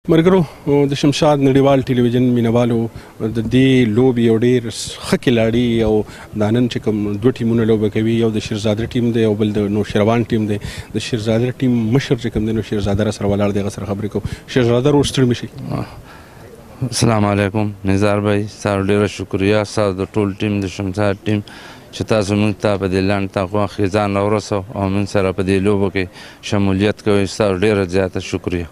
مرګرو د شمشاد نړیوال ټلویزیون مینوالو د دې لوبې یو ډېر ښه کلاړي او دا نن چې کوم دوه ټیمونه لوبه کوي، یو د شیرزاده ټیم دی او بل د نوشیروان ټیم دی. د شیرزاده ټیم مشر چې کوم دی نو شیرزاده سره ولاړ دی، هغه سره خبرې کوو. شیرزاده ورو ستړي مه شئ. السلام علیکم نزار بھائی، ستاسو ډېره شکریه، ستاسو د ټول ټیم د شمشاد ټیم چې تاسو موږ ته په دې لنډ تاخوا خیزان راورسو او موږ سره په دې لوبو کې شمولیت کوئ. ستاسو ډېره زیاته شکریه.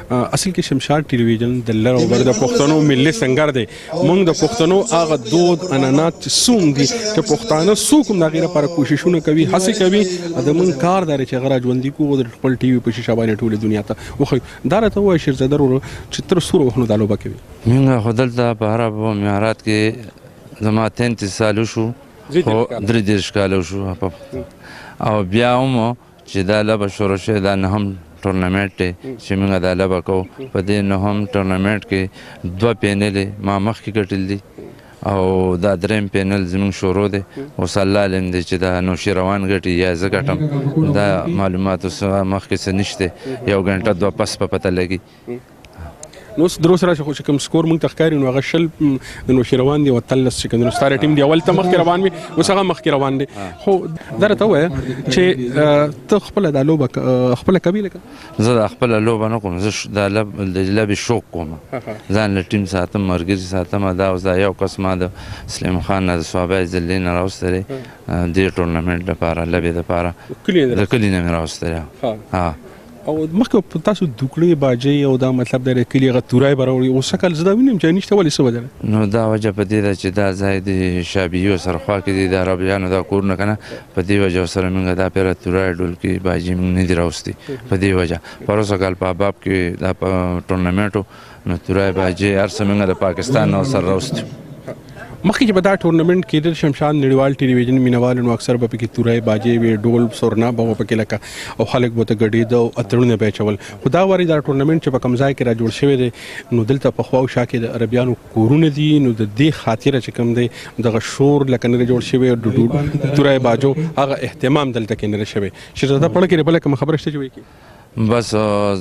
اصل کې شمشاد ټلویزیون د لر او بر د پښتنو ملي سنګر دی. موږ د پښتنو هغه دود عنعنات چې څوم دي چې پښتانه څوک هم د هغې لپاره کوششونه کوي، هڅې کوي. د موږ کار دا دی چې هغه را ژوندي کړو د خپل ټي وي په شیشه باندې ټولې دنیا ته وښیو. دا راته ووایه شیرزاده ورو چې تر څو وختونو دا لوبه کوي؟ موږ خو دلته په عرب معیارات کې زما 33 سال وشو، 33 کاله وشو او بیا هم چې دا لوبه شروع شوې دا نهم ټورنمنټ دی چې موږ دا لوبه کوو. په دې نهم ټورنمنټ کې 2 پینلې ما مخکې ګټل دي او دا درېیم پینل زموږ شروع دی. اوس الله علم دی چې دا نوشیروان ګټي یا زه ګټم، دا معلوماتو مخکې څه نشته. 1 غنټه 2 پس په پته لګي. نو درو سره چې کوم سکور موږ ته ښکاري نو هغه 20 د نوشیروان دی او 13 چې کوم ستاره ټیم دی اول ته مخکې روان وي، اوس هغه مخکې روان دی. خو دا راته ووایه چې ته خپله دا لوبه خپله کوي؟ لکه زه دا خپله لوبه نه کوم، زه د لوبې شوق کوم، ځان له ټیم ساتم، ملګري ساتم. دا اوس دا یو کس ما د سلیم خان نه د صوابع ضلعې نه راوستلی دې ټورنمنټ لپاره، لوبې لپاره د کلي نه مې راوستلی. او مخکې تاسو دوکړې باجۍ او دا مطلب دی کلي هغه تورای به راوړي، اوس ښه کال زه دا وینم چې نشته. ولې څه وجه ده؟ نو دا وجه په دې ده چې دا ځای د شابیو سره خوا کې دي، د عربیانو دا کورونه که نه، په دې وجه ورسره موږ دا پیره تورای ډولکي باجۍ موږ نه دي راوستي. په دې وجه پروسه کال په اباب کې دا په ټورنمنټو نو تورای باجۍ هر څه موږ د پاکستان نه ورسره راوستي. مخکې چې به دا ټورنمنټ کېدل شمشاد نړیوال ټلویزیون مینوالو نو اکثر به پکې تورای باجۍ وي، ډول سورنا به پکې لکه او خلک به ورته ګډېده او اتڼونه به یې چول. خو دا وارې دا ټورنمنټ چې په کوم ځای کې را جوړ شوی دی نو دلته په خوا او شا کې د عربیانو کورونه دي، نو د دې خاطره چې کوم دی دغه شور لکه نه جوړ شوی د تورای باجو هغه اهتمام دلته کې نه شوی. شیرزاده پړه کې بله کومه خبره شته چې وایي؟ بس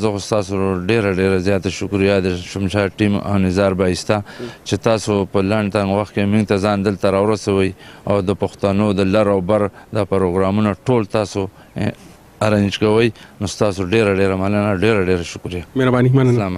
زه خو ستاسو ډېره زیاته شکریه د شمشاد ټیم او نزار بھائی ستا چې تاسو په لنډ تنګ وخت کې موږ ته ځان دلته راورسوئ او د پښتنو د لر او بر دا پروګرامونه ټول تاسو ارنج کوئ. نو ستاسو ډېره مننه، ډېره شکریه. مهرباني، مننه.